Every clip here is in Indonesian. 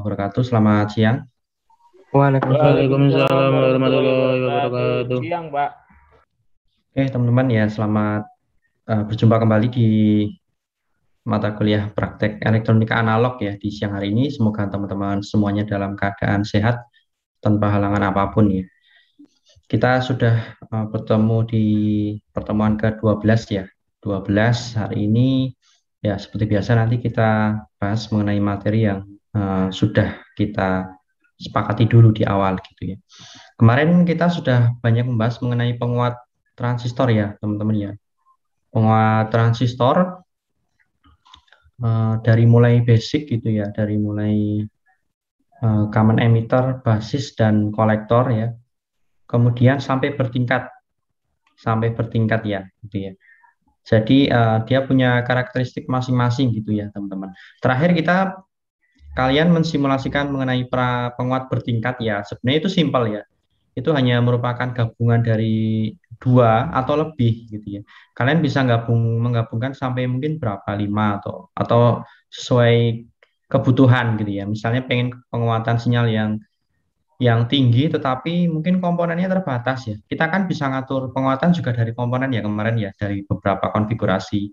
wabarakatuh. Selamat siang. Waalaikumsalam Waalaikumsalam warahmatullahi warahmatullahi wabarakatuh. wabarakatuh. Siang, Pak. Oke, teman-teman ya, selamat berjumpa kembali di mata kuliah praktek elektronika analog ya di siang hari ini. Semoga teman-teman semuanya dalam keadaan sehat tanpa halangan apapun ya. Kita sudah bertemu di pertemuan ke-12 ya. 12 hari ini ya seperti biasa nanti kita bahas mengenai materi yang sudah kita sepakati dulu di awal gitu ya. Kemarin kita sudah banyak membahas mengenai penguat transistor ya, teman-teman ya. Penguat transistor dari mulai basic gitu ya, dari mulai common emitter, basis dan kolektor ya. Kemudian sampai bertingkat ya, gitu ya. Jadi dia punya karakteristik masing-masing gitu ya, teman-teman. Terakhir kalian mensimulasikan mengenai penguat bertingkat ya. Sebenarnya itu simpel ya. Itu hanya merupakan gabungan dari dua atau lebih gitu ya. Kalian bisa menggabungkan sampai mungkin berapa, 5 atau sesuai kebutuhan gitu ya. Misalnya pengen penguatan sinyal yang tinggi tetapi mungkin komponennya terbatas ya. Kita kan bisa ngatur penguatan juga dari komponen ya kemarin ya, dari beberapa konfigurasi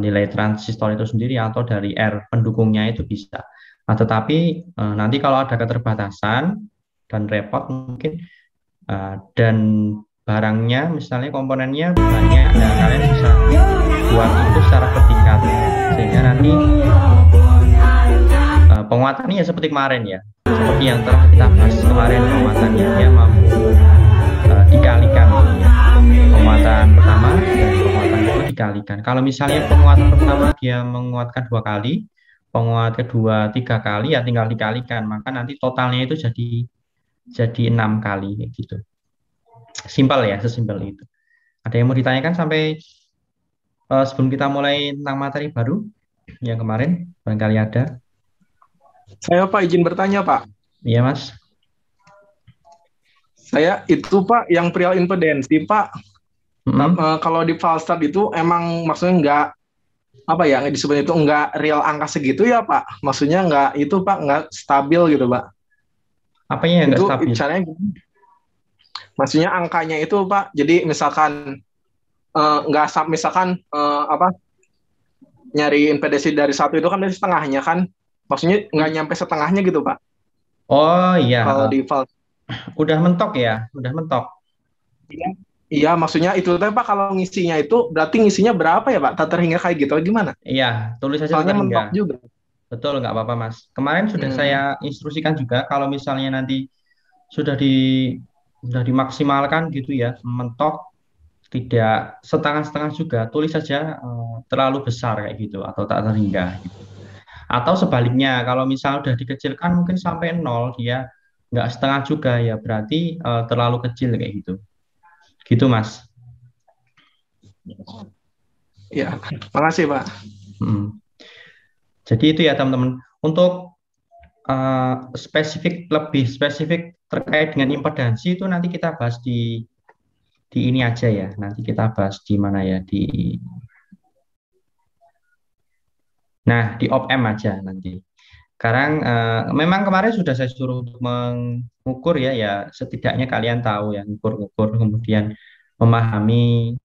nilai transistor itu sendiri atau dari R pendukungnya itu bisa. Nah, tetapi nanti kalau ada keterbatasan dan repot mungkin dan barangnya misalnya komponennya banyak, nah kalian bisa buat itu secara bertingkat sehingga nanti penguatannya ya seperti kemarin ya, seperti yang telah kita bahas kemarin, penguatannya dia mampu dikalikan gitu ya. Penguatan pertama dan penguatan kedua dikalikan. Kalau misalnya penguatan pertama dia menguatkan 2 kali, penguat kedua 3 kali, ya tinggal dikalikan, maka nanti totalnya itu jadi 6 kali kayak gitu. Simpel ya, sesimpel itu. Ada yang mau ditanyakan sampai sebelum kita mulai tentang materi baru yang kemarin? Barangkali ada. Saya Pak izin bertanya Pak. Iya Mas. Saya itu Pak yang perihal impedensi Pak. Mm-mm. Kalau di Falstad itu emang maksudnya nggak apa ya disebut itu nggak real angka segitu ya Pak. Maksudnya nggak itu Pak nggak stabil gitu Pak. Apanya yang nggak Itu stabil? caranya gimana? Maksudnya angkanya itu Pak. Jadi misalkan nggak misalkan apa nyari impedensi dari satu itu kan dari setengahnya kan. Maksudnya nggak nyampe setengahnya gitu Pak. Oh iya, Kalau di Falstad. udah mentok ya, udah mentok. Iya, iya, maksudnya itu teh Pak kalau ngisinya itu berarti ngisinya berapa ya Pak? Teter hingga kayak gitu gimana? Iya, tulis saja Soalnya tata hingga. mentok juga. Betul, nggak apa-apa Mas. Kemarin sudah saya Hmm. instruksikan juga kalau misalnya nanti sudah di sudah dimaksimalkan gitu ya, mentok tidak setengah-setengah juga, tulis saja terlalu besar kayak gitu atau tak terhingga gitu. Atau sebaliknya, kalau misal udah dikecilkan mungkin sampai nol, dia nggak setengah juga ya, berarti terlalu kecil kayak gitu. Gitu Mas. Ya, makasih Pak. Hmm. Jadi itu ya teman-teman. Untuk lebih spesifik terkait dengan impedansi itu nanti kita bahas di ini aja ya. Nanti kita bahas di mana ya, di op-amp aja nanti. Sekarang memang kemarin sudah saya suruh untuk mengukur ya setidaknya kalian tahu ya, ngukur-ngukur kemudian memahami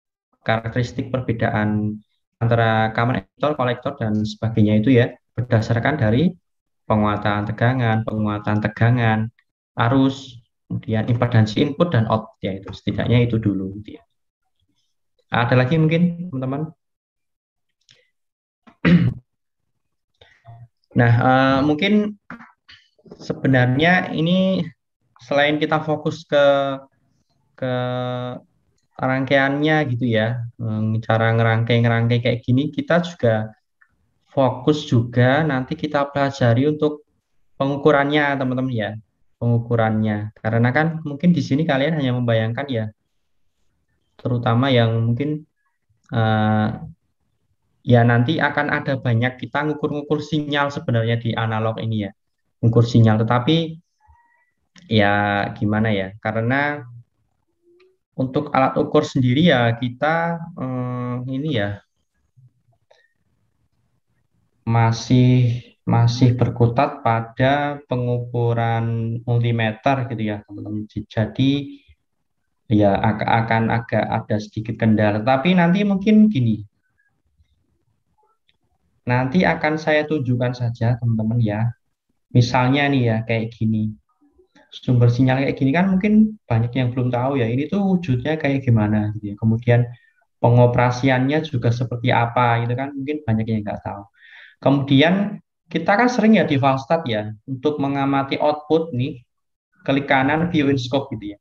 karakteristik perbedaan antara common emitter, kolektor dan sebagainya itu ya, berdasarkan dari penguatan tegangan, arus, kemudian impedansi input dan out ya, itu setidaknya itu dulu gitu ya. Ada lagi mungkin teman-teman? Nah, mungkin sebenarnya ini selain kita fokus ke rangkaiannya gitu ya, cara ngerangkai kayak gini, kita juga fokus juga nanti kita pelajari untuk pengukurannya teman-teman ya, pengukurannya. Karena kan mungkin di sini kalian hanya membayangkan ya, terutama yang mungkin eh, ya nanti akan ada banyak kita ngukur-ngukur sinyal sebenarnya di analog ini ya, ngukur sinyal. Tetapi ya gimana ya, karena untuk alat ukur sendiri ya kita ini ya masih masih berkutat pada pengukuran multimeter gitu ya teman-teman. Jadi ya akan agak ada sedikit kendala. Tapi nanti mungkin gini, nanti akan saya tunjukkan saja teman-teman ya. Misalnya nih ya kayak gini. Sumber sinyal kayak gini kan mungkin banyak yang belum tahu ya. Ini tuh wujudnya kayak gimana gitu ya. Kemudian pengoperasiannya juga seperti apa gitu kan mungkin banyak yang nggak tahu. Kemudian kita kan sering ya di Valstad ya untuk mengamati output nih klik kanan view in scope gitu ya.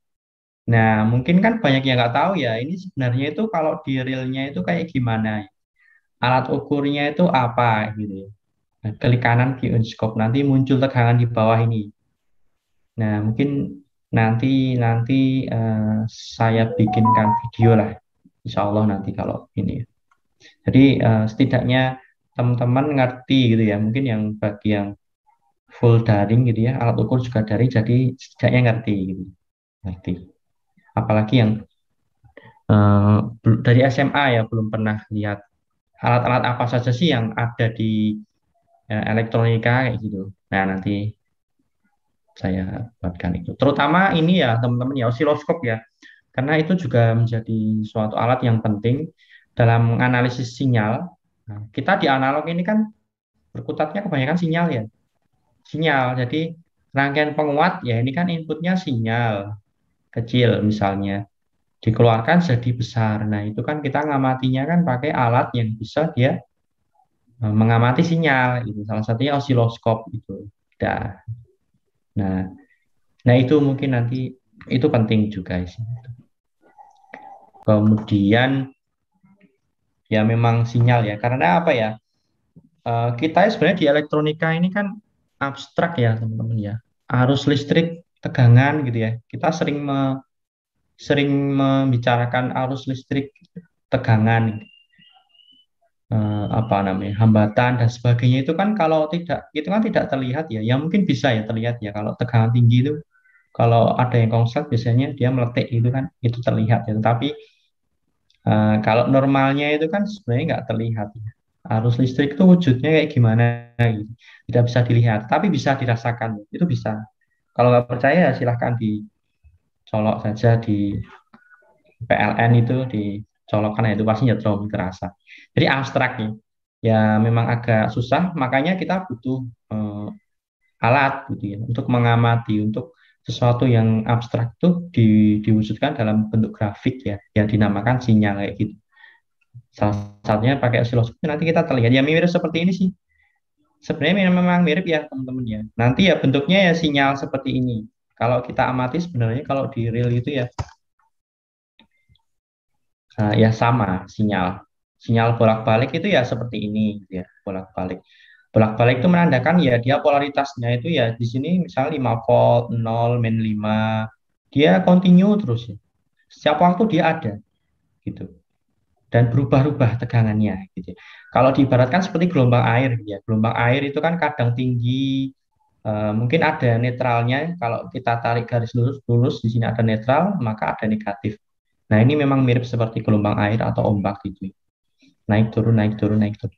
Nah mungkin kan banyak yang nggak tahu ya ini sebenarnya itu kalau di realnya itu kayak gimana, alat ukurnya itu apa gitu ya. Nah, klik kanan view in scope nanti muncul tegangan di bawah ini. Nah mungkin nanti nanti saya bikinkan video lah, Insya Allah nanti kalau ini. Jadi setidaknya teman-teman ngerti gitu ya. Mungkin yang bagi yang full daring gitu ya, alat ukur juga daring, jadi setidaknya ngerti gitu. Ngerti. Apalagi yang dari SMA ya belum pernah lihat alat-alat apa saja sih yang ada di elektronika kayak gitu. Nah, nanti saya buatkan itu. Terutama ini ya teman-teman ya osiloskop ya. Karena itu juga menjadi suatu alat yang penting dalam menganalisis sinyal. Nah, kita di analog ini kan berkutatnya kebanyakan sinyal ya. Sinyal. Jadi rangkaian penguat ya ini kan inputnya sinyal kecil misalnya dikeluarkan jadi besar. Nah, itu kan kita ngamatinya kan pakai alat yang bisa dia mengamati sinyal gitu. Salah satunya osiloskop itu. Nah, nah, nah itu mungkin nanti itu penting juga sih. Kemudian ya memang sinyal ya. Karena apa ya? Kita sebenarnya di elektronika ini kan abstrak ya teman-teman ya. Arus listrik, tegangan gitu ya. Kita sering membicarakan arus listrik, tegangan, apa namanya, hambatan dan sebagainya itu kan kalau tidak itu kan tidak terlihat ya. Ya mungkin bisa ya terlihat ya kalau tegangan tinggi itu kalau ada yang konslet biasanya dia meletik itu kan itu terlihat ya. Tapi kalau normalnya itu kan sebenarnya nggak terlihat ya. Arus listrik itu wujudnya kayak gimana gitu. Tidak bisa dilihat, tapi bisa dirasakan. Itu bisa. Kalau nggak percaya silahkan dicolok saja di PLN itu dicolokkan ya, itu pasti nyetrum terasa. Jadi abstrak ya. Ya memang agak susah, makanya kita butuh alat gitu ya untuk mengamati untuk sesuatu yang abstrak itu diwujudkan dalam bentuk grafik ya yang dinamakan sinyal kayak gitu. Salah satunya pakai osiloskop nanti kita terlihat ya mirip seperti ini sih. Sebenarnya memang mirip ya teman-teman ya. Nanti ya bentuknya ya sinyal seperti ini. Kalau kita amati sebenarnya kalau di real itu ya ya sama sinyal. Sinyal bolak-balik itu ya seperti ini gitu ya, bolak-balik. Bolak-balik itu menandakan ya dia polaritasnya itu ya di sini misalnya 5 volt, 0, min 5. Dia continue terus ya. Setiap waktu dia ada gitu. Dan berubah-ubah tegangannya gitu. Kalau diibaratkan seperti gelombang air gitu ya. Gelombang air itu kan kadang tinggi, mungkin ada netralnya. Kalau kita tarik garis lurus di sini ada netral, maka ada negatif. Nah, ini memang mirip seperti gelombang air atau ombak gitu. Naik turun, naik turun, naik turun.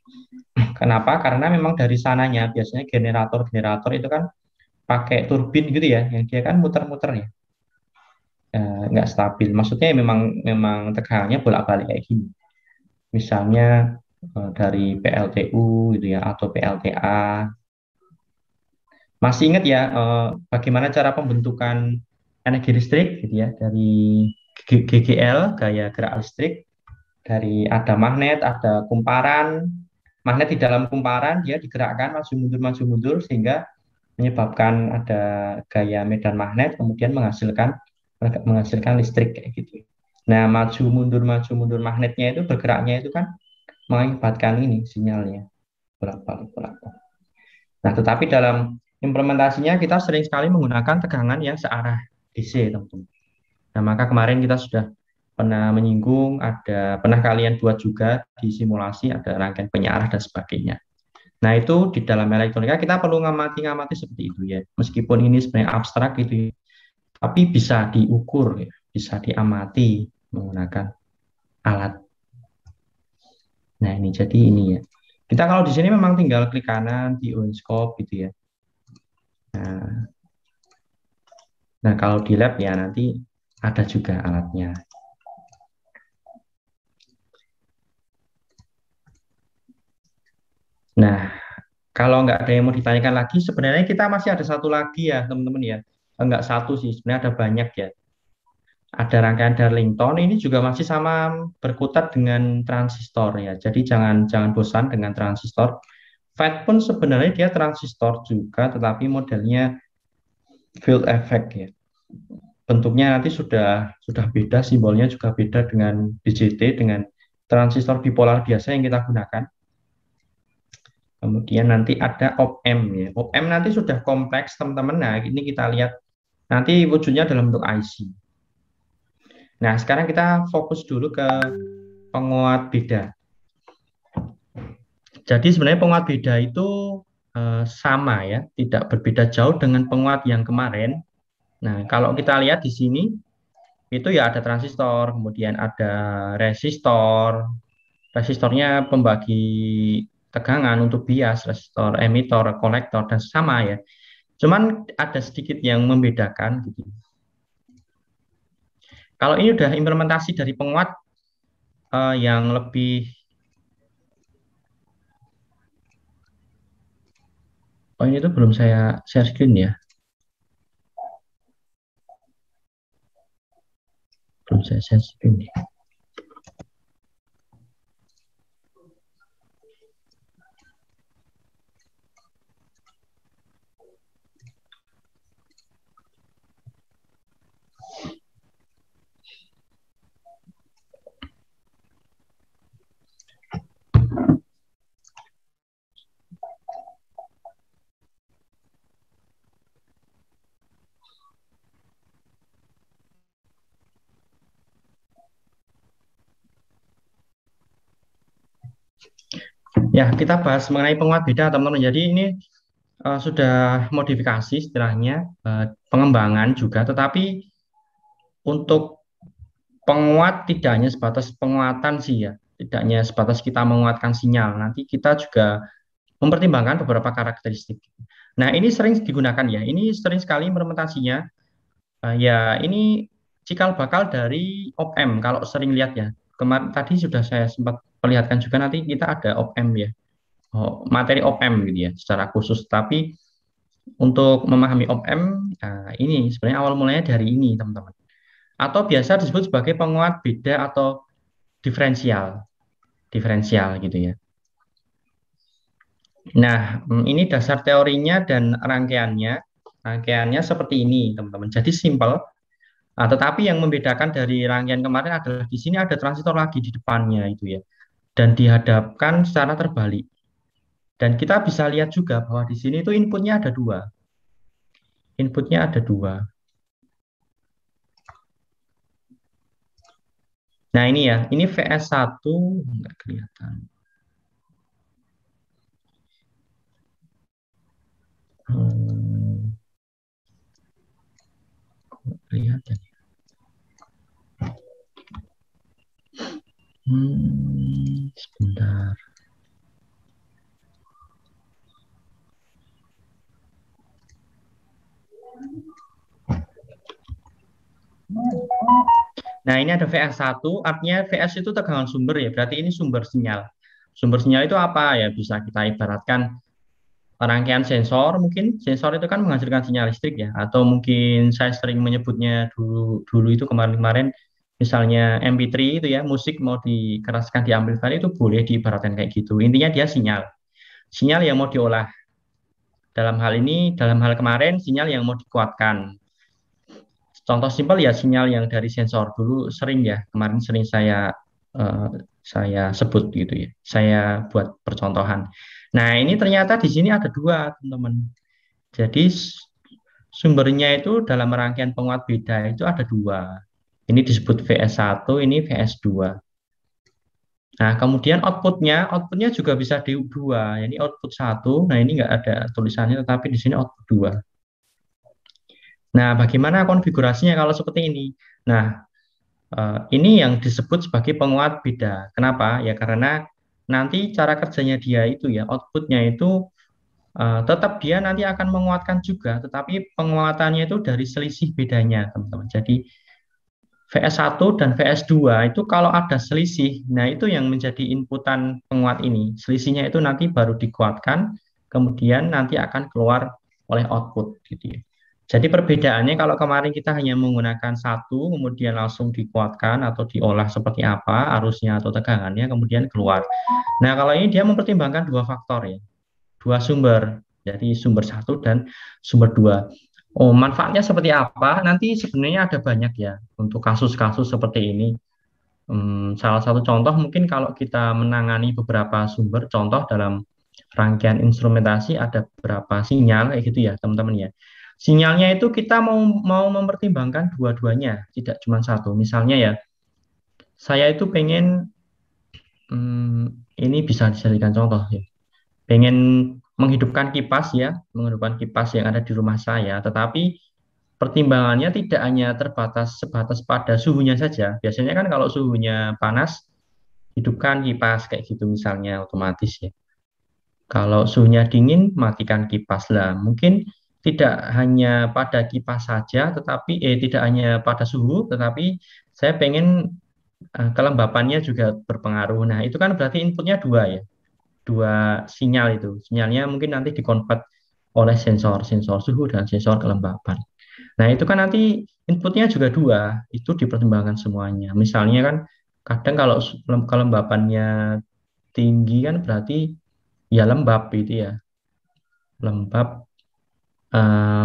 Kenapa? Karena memang dari sananya biasanya generator-generator itu kan pakai turbin gitu ya, yang dia kan muter-muter ya, nggak stabil. Maksudnya memang memang tegangannya bolak-balik kayak gini. Misalnya dari PLTU gitu ya atau PLTA. Masih ingat ya bagaimana cara pembentukan energi listrik gitu ya dari GGL gaya gerak listrik, dari ada magnet, ada kumparan. Magnet di dalam kumparan dia digerakkan maju mundur sehingga menyebabkan ada gaya medan magnet kemudian menghasilkan listrik kayak gitu. Nah, maju mundur magnetnya itu bergeraknya itu kan mengakibatkan ini sinyalnya bolak-balik bolak-balik. Nah, tetapi dalam implementasinya kita sering sekali menggunakan tegangan yang searah DC, teman-teman. Nah, maka kemarin kita sudah pernah menyinggung, pernah kalian buat juga di simulasi ada rangkaian penyiarah dan sebagainya. Nah, itu di dalam elektronika kita perlu ngamati-ngamati seperti itu ya. Meskipun ini sebenarnya abstrak gitu ya, tapi bisa diukur ya, bisa diamati menggunakan alat. Nah, ini jadi ini ya. Kita kalau di sini memang tinggal klik kanan di scope gitu ya. Nah, nah, kalau di lab ya nanti ada juga alatnya. Nah, kalau nggak ada yang mau ditanyakan lagi, sebenarnya kita masih ada satu lagi ya, teman-teman ya. Enggak satu sih, sebenarnya ada banyak ya. Ada rangkaian Darlington, ini juga masih sama berkutat dengan transistor ya. Jadi jangan jangan bosan dengan transistor. FET pun sebenarnya dia transistor juga, tetapi modelnya field effect ya. Bentuknya nanti sudah beda, simbolnya juga beda dengan DJT, dengan transistor bipolar biasa yang kita gunakan. Kemudian nanti ada op-amp ya. Op-amp nanti sudah kompleks teman-teman. Nah, ini kita lihat nanti wujudnya dalam bentuk IC. Nah, sekarang kita fokus dulu ke penguat beda. Jadi sebenarnya penguat beda itu sama ya, tidak berbeda jauh dengan penguat yang kemarin. Nah, kalau kita lihat di sini itu ya ada transistor, kemudian ada resistor. Resistornya pembagi tegangan untuk bias, resistor emitor, kolektor dan sama ya. Cuman ada sedikit yang membedakan gitu. Kalau ini udah implementasi dari penguat yang lebih, oh ini tuh belum saya share screen ya, belum saya share screen ya. Ya, kita bahas mengenai penguat beda teman-teman. Jadi ini sudah modifikasi istilahnya, pengembangan juga, tetapi untuk penguat tidak hanya sebatas penguatan sih ya, tidak hanya sebatas kita menguatkan sinyal, nanti kita juga mempertimbangkan beberapa karakteristik. Nah, ini sering digunakan ya, ini sering sekali implementasinya. Ya, ini cikal bakal dari op-amp kalau sering lihat ya. Kemarin tadi sudah saya sempat perlihatkan juga, nanti kita ada op-amp ya. Oh, materi op-amp gitu ya secara khusus. Tapi untuk memahami op-amp, nah, ini sebenarnya awal mulanya dari ini teman-teman. Atau biasa disebut sebagai penguat beda atau diferensial, diferensial gitu ya. Nah, ini dasar teorinya dan rangkaiannya. Rangkaiannya seperti ini, teman-teman. Jadi simpel, tetapi yang membedakan dari rangkaian kemarin adalah di sini ada transistor lagi di depannya itu ya. Dan dihadapkan secara terbalik. Dan kita bisa lihat juga bahwa di sini itu inputnya ada dua. Inputnya ada dua. Nah ini ya, ini VS1, enggak kelihatan. Hmm, kelihatan. Sebentar. Nah, ini ada VS1, artinya VS itu tegangan sumber ya, berarti ini sumber sinyal. Sumber sinyal itu apa ya? Bisa kita ibaratkan rangkaian sensor, mungkin sensor itu kan menghasilkan sinyal listrik ya, atau mungkin saya sering menyebutnya dulu dulu itu kemarin-kemarin, misalnya MP3 itu ya, musik mau dikeraskan di amplifier itu boleh diibaratkan kayak gitu. Intinya dia sinyal, sinyal yang mau diolah. Dalam hal ini, dalam hal kemarin, sinyal yang mau dikuatkan. Contoh simpel ya sinyal yang dari sensor dulu sering ya kemarin sering eh, saya sebut gitu ya. Saya buat percontohan. Nah ini ternyata di sini ada dua teman-teman. Jadi sumbernya itu dalam rangkaian penguat beda itu ada dua. Ini disebut VS1, ini VS2. Nah kemudian outputnya juga bisa di dua. Ini output satu. Nah ini nggak ada tulisannya, tetapi di sini output dua. Nah bagaimana konfigurasinya kalau seperti ini? Nah, ini yang disebut sebagai penguat beda. Kenapa? Ya karena nanti cara kerjanya dia itu ya, outputnya itu tetap dia nanti akan menguatkan juga, tetapi penguatannya itu dari selisih bedanya, teman-teman. Jadi VS1 dan VS2 itu kalau ada selisih, nah itu yang menjadi inputan penguat ini. Selisihnya itu nanti baru dikuatkan, kemudian nanti akan keluar oleh output gitu ya. Jadi perbedaannya kalau kemarin kita hanya menggunakan satu, kemudian langsung dikuatkan atau diolah seperti apa arusnya atau tegangannya, kemudian keluar. Nah kalau ini dia mempertimbangkan dua faktor ya, dua sumber, jadi sumber satu dan sumber dua. Oh, manfaatnya seperti apa? Nanti sebenarnya ada banyak ya untuk kasus-kasus seperti ini. Salah satu contoh mungkin kalau kita menangani beberapa sumber, contoh dalam rangkaian instrumentasi ada beberapa sinyal kayak gitu ya teman-teman ya. Sinyalnya itu kita mau mempertimbangkan dua-duanya, tidak cuma satu. Misalnya ya, saya itu pengen ini bisa dijadikan contoh ya. Pengen menghidupkan kipas ya, menghidupkan kipas yang ada di rumah saya, tetapi pertimbangannya tidak hanya terbatas sebatas pada suhunya saja. Biasanya kan kalau suhunya panas, hidupkan kipas kayak gitu misalnya otomatis ya. Kalau suhunya dingin, matikan kipas lah. Mungkin tidak hanya pada kipas saja, tetapi tidak hanya pada suhu, tetapi saya pengen kelembapannya juga berpengaruh. Nah, itu kan berarti inputnya dua ya, dua sinyal itu. Sinyalnya mungkin nanti dikonvert oleh sensor, sensor suhu dan sensor kelembapan. Nah, itu kan nanti inputnya juga dua, itu dipertimbangkan semuanya. Misalnya kan kadang kalau kelembapannya tinggi kan berarti ya lembab itu ya, lembab,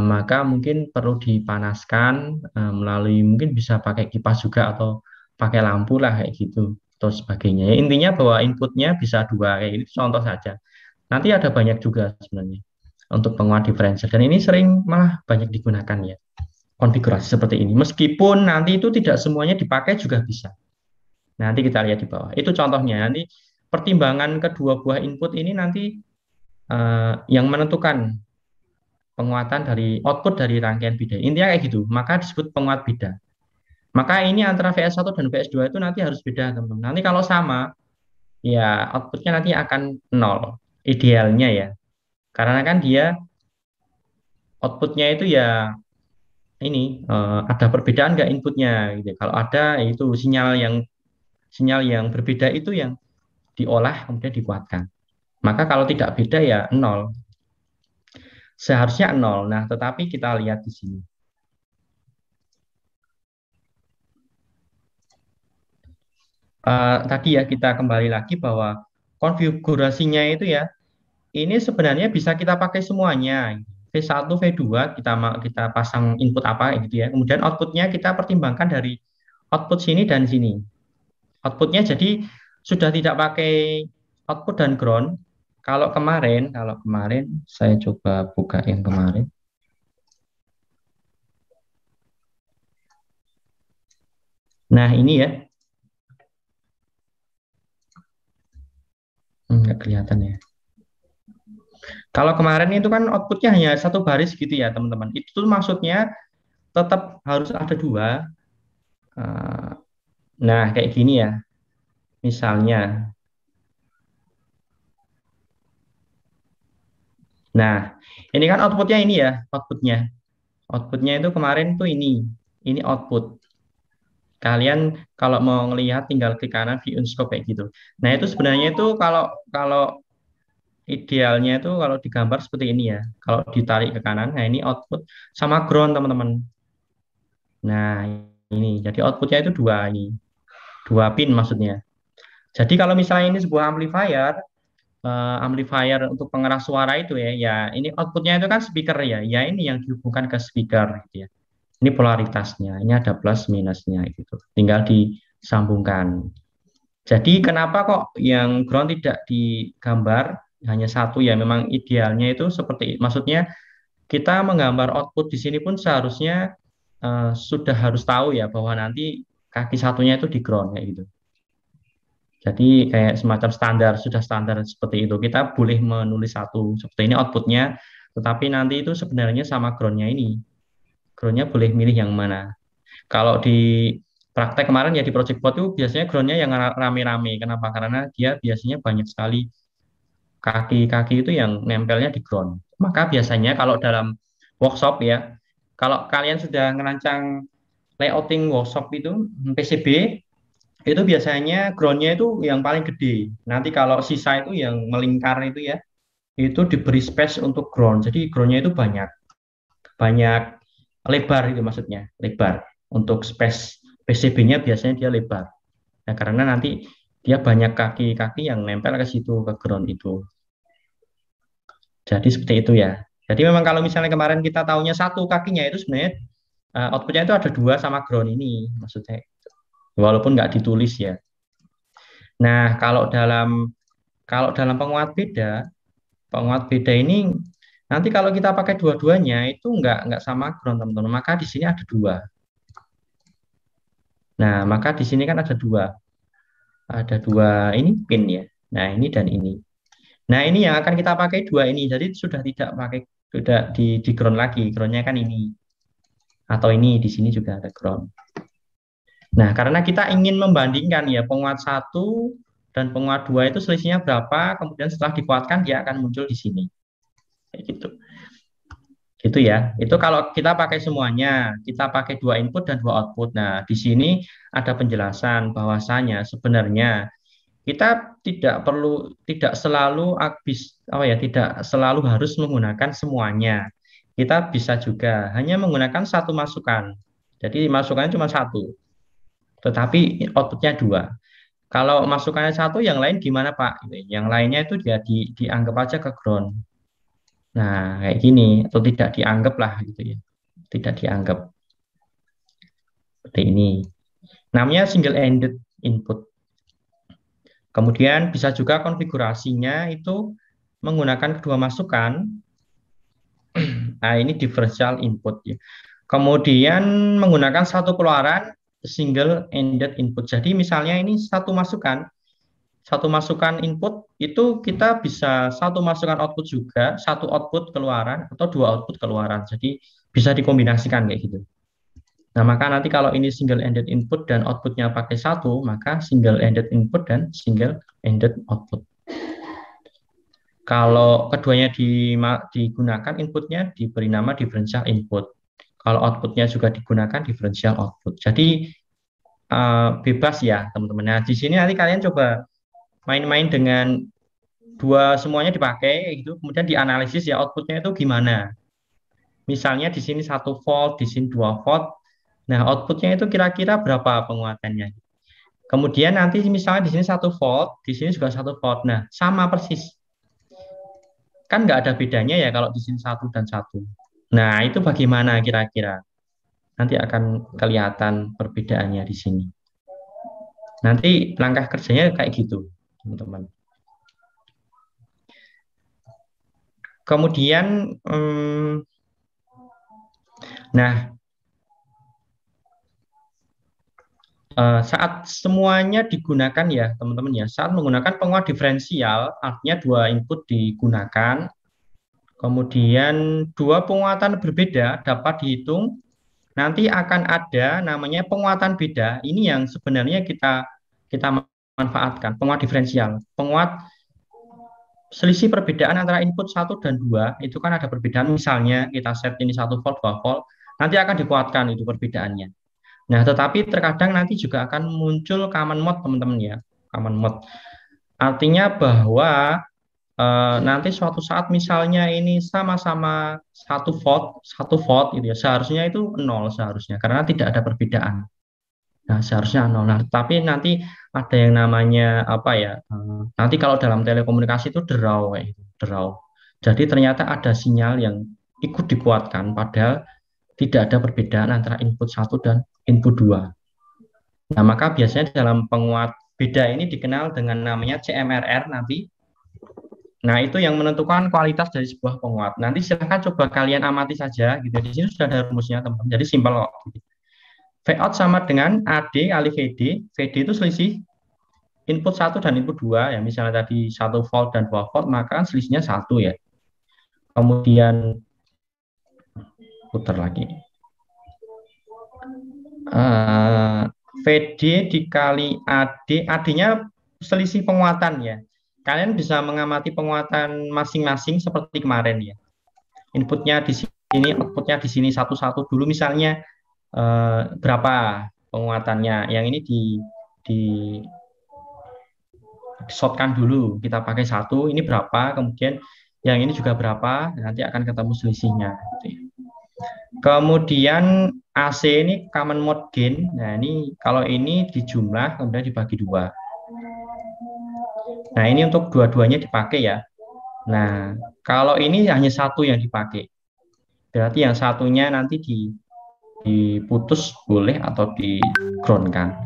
maka mungkin perlu dipanaskan melalui mungkin bisa pakai kipas juga atau pakai lampu lah kayak gitu atau sebagainya. Ya, intinya bahwa inputnya bisa dua kayak itu contoh saja. Nanti ada banyak juga sebenarnya untuk penguat diferensial dan ini sering malah banyak digunakan ya konfigurasi seperti ini. Meskipun nanti itu tidak semuanya dipakai juga bisa. Nanti kita lihat di bawah. Itu contohnya. Nanti pertimbangan kedua buah input ini nanti yang menentukan penguatan dari output dari rangkaian bida. Intinya kayak gitu. Maka disebut penguat bida. Maka ini antara VS1 dan VS2 itu nanti harus beda, teman-teman. Nanti kalau sama, ya outputnya nanti akan nol. Idealnya ya. Karena kan dia outputnya itu ya ini ada perbedaan nggak inputnya gitu. Kalau ada itu sinyal yang berbeda itu yang diolah kemudian dikuatkan. Maka kalau tidak beda ya nol. Seharusnya nol. Nah, tetapi kita lihat di sini. Tadi ya kita kembali lagi bahwa konfigurasinya itu ya ini sebenarnya bisa kita pakai semuanya. V1, V2 kita pasang input apa gitu ya. Kemudian outputnya kita pertimbangkan dari output sini dan sini. Outputnya jadi sudah tidak pakai output dan ground. Kalau kemarin saya coba buka yang kemarin. Nah, ini ya, nggak kelihatan ya. Kalau kemarin itu kan outputnya hanya satu baris gitu ya, teman-teman. Itu tuh maksudnya tetap harus ada dua. Eh, Nah, kayak gini ya. Misalnya, nah, ini kan outputnya ini ya, outputnya. Outputnya itu kemarin tuh ini output. Kalian kalau mau ngelihat tinggal klik kanan view in scope kayak gitu. Nah, itu sebenarnya itu kalau kalau idealnya itu kalau digambar seperti ini ya. Kalau ditarik ke kanan, nah ini output sama ground teman-teman. Nah, ini jadi outputnya itu dua pin maksudnya. Jadi kalau misalnya ini sebuah amplifier untuk pengeras suara itu ya, ya ini outputnya itu kan speaker ya, ya ini yang dihubungkan ke speaker gitu ya. Ini polaritasnya, ini ada plus minusnya gitu. Tinggal disambungkan. Jadi kenapa kok yang ground tidak digambar hanya satu ya? Memang idealnya itu seperti maksudnya kita menggambar output di sini pun seharusnya sudah harus tahu ya bahwa nanti kaki satunya itu di ground kayak gitu. Jadi kayak semacam standar, sudah standar seperti itu. Kita boleh menulis satu seperti ini outputnya, tetapi nanti itu sebenarnya sama groundnya ini. Groundnya boleh milih yang mana. Kalau di Praktek kemarin ya di Project Board itu biasanya groundnya yang rame-rame. Kenapa? Karena dia biasanya banyak sekali kaki-kaki itu yang nempelnya di ground. Maka biasanya kalau dalam workshop ya, kalau kalian sudah ngerancang layouting workshop itu PCB, itu biasanya groundnya itu yang paling gede. Nanti kalau sisa itu yang melingkar itu ya, itu diberi space untuk ground. Jadi groundnya itu banyak, banyak lebar itu maksudnya, lebar. Untuk space PCB-nya biasanya dia lebar. Nah, karena nanti dia banyak kaki-kaki yang nempel ke situ, ke ground itu. Jadi seperti itu ya. Jadi memang kalau misalnya kemarin kita tahunya satu kakinya itu sebenarnya outputnya itu ada dua sama ground ini maksudnya. Walaupun nggak ditulis ya. Nah, kalau dalam penguat beda ini nanti kalau kita pakai dua-duanya itu nggak sama ground teman-teman. Maka di sini ada dua. Nah, maka di sini kan ada dua ini pin ya. Nah, ini dan ini. Nah, ini yang akan kita pakai dua ini. Jadi sudah di ground lagi. Groundnya kan ini atau ini di sini juga ada ground. Nah, karena kita ingin membandingkan ya penguat satu dan penguat dua itu selisihnya berapa, kemudian setelah dikuatkan dia akan muncul di sini. Kayak gitu. Gitu ya. Itu kalau kita pakai semuanya, kita pakai dua input dan dua output. Nah, di sini ada penjelasan bahwasanya sebenarnya kita tidak selalu tidak selalu harus menggunakan semuanya. Kita bisa juga hanya menggunakan satu masukan. Jadi masukannya cuma satu, tetapi outputnya dua. Kalau masukannya satu, yang lain gimana Pak? Gitu. Yang lainnya itu dia dianggap aja ke ground. Nah, kayak gini, atau tidak dianggap lah gitu ya. Tidak dianggap seperti ini. Namanya single-ended input. Kemudian bisa juga konfigurasinya itu menggunakan kedua masukan. Nah, ini differential input ya. Kemudian menggunakan satu keluaran single ended input. Jadi misalnya ini satu masukan input itu kita bisa satu masukan output juga, satu output keluaran atau dua output keluaran. Jadi bisa dikombinasikan kayak gitu. Nah, maka nanti kalau ini single ended input dan outputnya pakai satu, maka single ended input dan single ended output. Kalau keduanya digunakan, inputnya diberi nama differential input. Kalau outputnya juga digunakan differential output. Jadi bebas ya teman-teman. Nah, di sini nanti kalian coba main-main dengan dua semuanya dipakai gitu, kemudian dianalisis ya outputnya itu gimana. Misalnya di sini 1 volt, di sini 2 volt. Nah, outputnya itu kira-kira berapa penguatannya. Kemudian nanti misalnya di sini 1 volt, di sini juga 1 volt. Nah, sama persis. Kan nggak ada bedanya ya kalau di sini satu dan satu. Nah, itu bagaimana kira-kira? Nanti akan kelihatan perbedaannya di sini. Nanti langkah kerjanya kayak gitu, teman-teman. Kemudian, nah, saat semuanya digunakan ya, teman-teman ya, saat menggunakan penguat diferensial, artinya dua input digunakan, kemudian dua penguatan berbeda dapat dihitung. Nanti akan ada namanya penguatan beda. Ini yang sebenarnya kita manfaatkan, penguat diferensial. Penguat selisih perbedaan antara input satu dan dua itu kan ada perbedaan. Misalnya kita set ini 1 volt, 2 volt, nanti akan dikuatkan itu perbedaannya. Nah, tetapi terkadang nanti juga akan muncul common mode, teman-teman ya. Common mode. Artinya bahwa nanti suatu saat misalnya ini sama-sama 1 volt, 1 volt gitu ya, seharusnya itu nol seharusnya karena tidak ada perbedaan. Nah, seharusnya nol. Nah, tapi nanti ada yang namanya apa ya? Nanti kalau dalam telekomunikasi itu draw kayak gitu, draw. Jadi ternyata ada sinyal yang ikut dikuatkan padahal tidak ada perbedaan antara input satu dan input dua. Nah, maka biasanya dalam penguat beda ini dikenal dengan namanya CMRR nanti. Nah, itu yang menentukan kualitas dari sebuah penguat. Nanti silahkan coba kalian amati saja gitu. Di sini sudah ada rumusnya, teman-teman. Jadi simpel kok. V out sama dengan AD kali VD. VD itu selisih input satu dan input dua ya. Misalnya tadi 1 volt dan 2 volt, maka kan selisihnya satu ya. Kemudian putar lagi. VD dikali AD, AD-nya selisih penguatan ya. Kalian bisa mengamati penguatan masing-masing seperti kemarin ya. Inputnya di sini, outputnya di sini satu-satu dulu misalnya berapa penguatannya. Yang ini di shotkan dulu, kita pakai satu, ini berapa, kemudian yang ini juga berapa, nanti akan ketemu selisihnya. Gitu ya. Kemudian AC ini common mode gain, nah ini kalau ini dijumlah kemudian dibagi dua. Nah ini untuk dua-duanya dipakai ya. Nah kalau ini hanya satu yang dipakai, berarti yang satunya nanti diputus boleh atau di groundkan.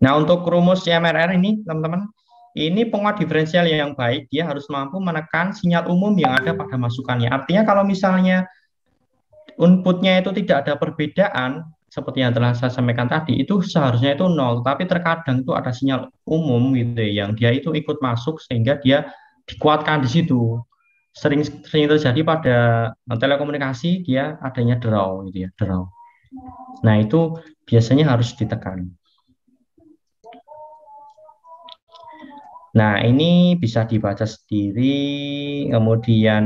Nah, untuk rumus CMRR ini, teman-teman, ini penguat diferensial yang baik, dia harus mampu menekan sinyal umum yang ada pada masukannya. Artinya kalau misalnya inputnya itu tidak ada perbedaan, seperti yang telah saya sampaikan tadi, itu seharusnya itu nol, tapi terkadang itu ada sinyal umum gitu ya, yang dia itu ikut masuk sehingga dia dikuatkan di situ. Sering terjadi pada telekomunikasi, dia adanya draw gitu ya, draw. Nah, itu biasanya harus ditekan. Nah, ini bisa dibaca sendiri, kemudian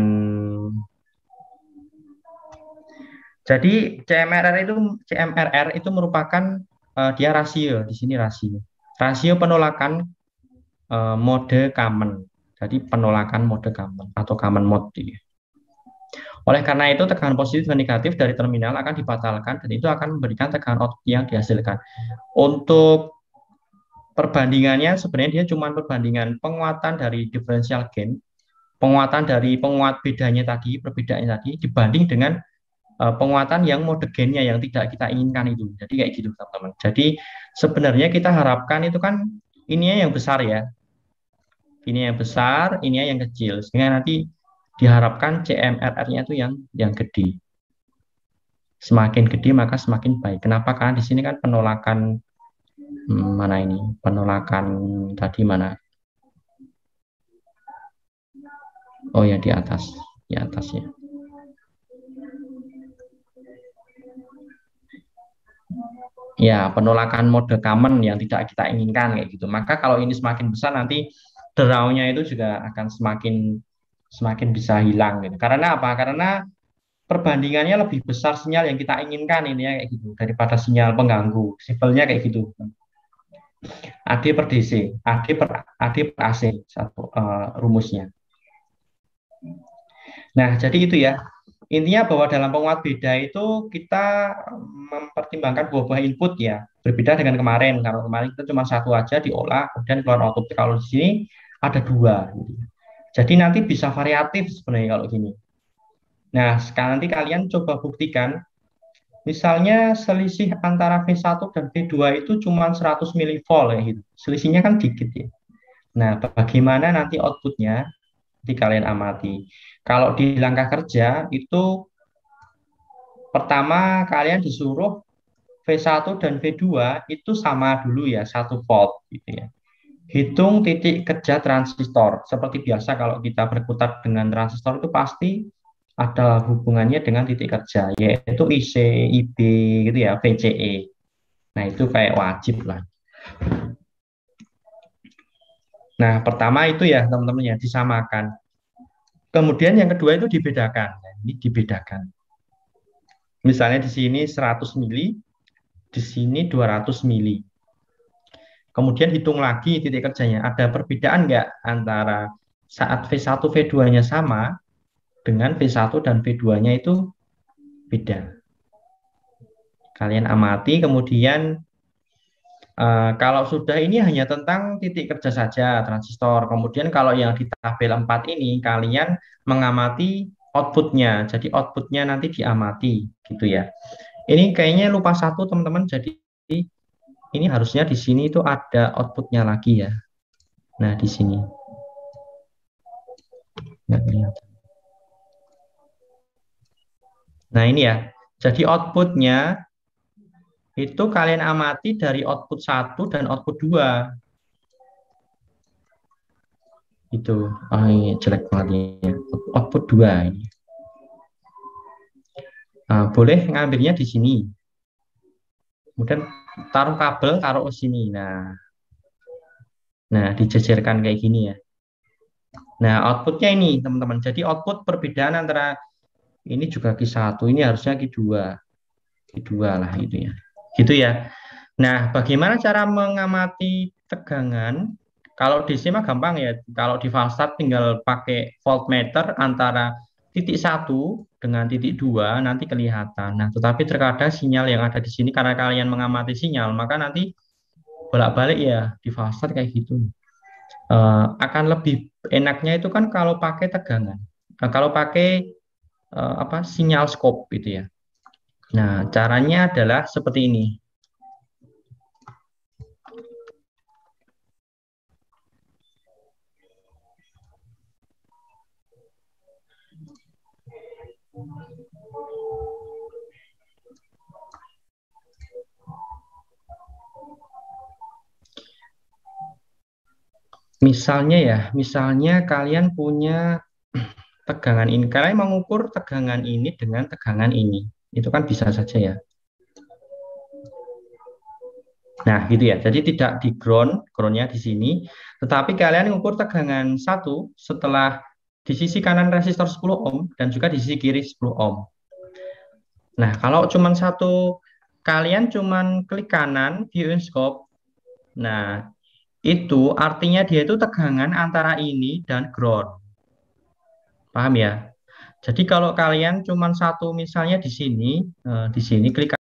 jadi CMRR itu merupakan dia rasio, di sini rasio. Rasio penolakan mode common. Jadi penolakan mode common atau common mode. Oleh karena itu, tekanan positif dan negatif dari terminal akan dibatalkan dan itu akan memberikan tekanan output yang dihasilkan. Untuk perbandingannya sebenarnya dia cuma perbandingan penguatan dari differential gain, penguatan dari penguat bedanya tadi, perbedaannya tadi dibanding dengan penguatan yang mode gainnya yang tidak kita inginkan itu. Jadi kayak gitu teman-teman. Jadi sebenarnya kita harapkan itu kan ini yang besar ya. Ini yang besar, ini yang kecil. Sehingga nanti diharapkan CMRR-nya itu yang gede. Semakin gede maka semakin baik. Kenapa? Karena di sini kan penolakan mana ini? Penolakan tadi mana? Oh ya di atas ya. Ya, penolakan mode common yang tidak kita inginkan kayak gitu. Maka kalau ini semakin besar nanti draw-nya itu juga akan semakin bisa hilang gitu. Karena apa? Karena perbandingannya lebih besar sinyal yang kita inginkan ini ya kayak gitu daripada sinyal pengganggu. Simpelnya kayak gitu. AD per DC, AD per AC satu rumusnya. Nah, jadi itu ya. Intinya bahwa dalam penguat beda itu kita mempertimbangkan buah-buah input ya. Berbeda dengan kemarin. Kalau kemarin kita cuma satu aja diolah, kemudian keluar output. Kalau di sini ada dua. Jadi nanti bisa variatif sebenarnya kalau gini. Nah, sekarang nanti kalian coba buktikan. Misalnya selisih antara V1 dan V2 itu cuma 100 milivolt ya gitu. Selisihnya kan dikit ya. Nah, bagaimana nanti outputnya? Nanti kalian amati. Kalau di langkah kerja itu pertama kalian disuruh V1 dan V2 itu sama dulu ya, 1 volt gitu ya. Hitung titik kerja transistor. Seperti biasa kalau kita berkutat dengan transistor itu pasti ada hubungannya dengan titik kerja, yaitu IC, IB gitu ya, VCE. Nah, itu kayak wajib lah. Nah, pertama itu ya teman-teman ya, disamakan. Kemudian yang kedua itu dibedakan. Nah, ini dibedakan. Misalnya di sini 100 mili, di sini 200 mili. Kemudian hitung lagi titik kerjanya. Ada perbedaan nggak antara saat V1, V2-nya sama dengan V1 dan V2-nya itu beda. Kalian amati, kemudian kalau sudah ini hanya tentang titik kerja saja, transistor. Kemudian kalau yang di tabel 4 ini, kalian mengamati outputnya. Jadi outputnya nanti diamati, gitu ya. Ini kayaknya lupa satu, teman-teman. Jadi ini harusnya di sini itu ada outputnya lagi ya. Nah, di sini. Nah, ini ya. Jadi outputnya itu kalian amati dari output 1 dan output 2. Itu ini jelek banget ya. Output 2 ini. Nah, boleh ngambilnya di sini. Kemudian taruh kabel, taruh ke sini. Nah, dijejerkan kayak gini ya. Nah, outputnya ini, teman-teman. Jadi output perbedaan antara ini juga Q1, ini harusnya Q2. Q2 lah gitu ya. Gitu ya. Nah, bagaimana cara mengamati tegangan? Kalau DC mah gampang ya. Kalau di Falstart tinggal pakai voltmeter antara titik satu dengan titik dua nanti kelihatan. Nah, tetapi terkadang sinyal yang ada di sini karena kalian mengamati sinyal, maka nanti bolak-balik ya di Falstart kayak gitu. Akan lebih enaknya itu kan kalau pakai tegangan. Nah, kalau pakai apa sinyal scope gitu ya. Nah, caranya adalah seperti ini. Misalnya ya, misalnya kalian punya tegangan ini, kalian mengukur tegangan ini dengan tegangan ini. Itu kan bisa saja ya. Nah, gitu ya. Jadi tidak di ground, groundnya di sini, tetapi kalian mengukur tegangan satu setelah di sisi kanan resistor 10 ohm dan juga di sisi kiri 10 ohm. Nah, kalau cuma satu, kalian cuma klik kanan, view in scope. Nah, itu artinya dia itu tegangan antara ini dan ground. Paham ya? Jadi kalau kalian cuma satu misalnya di sini klik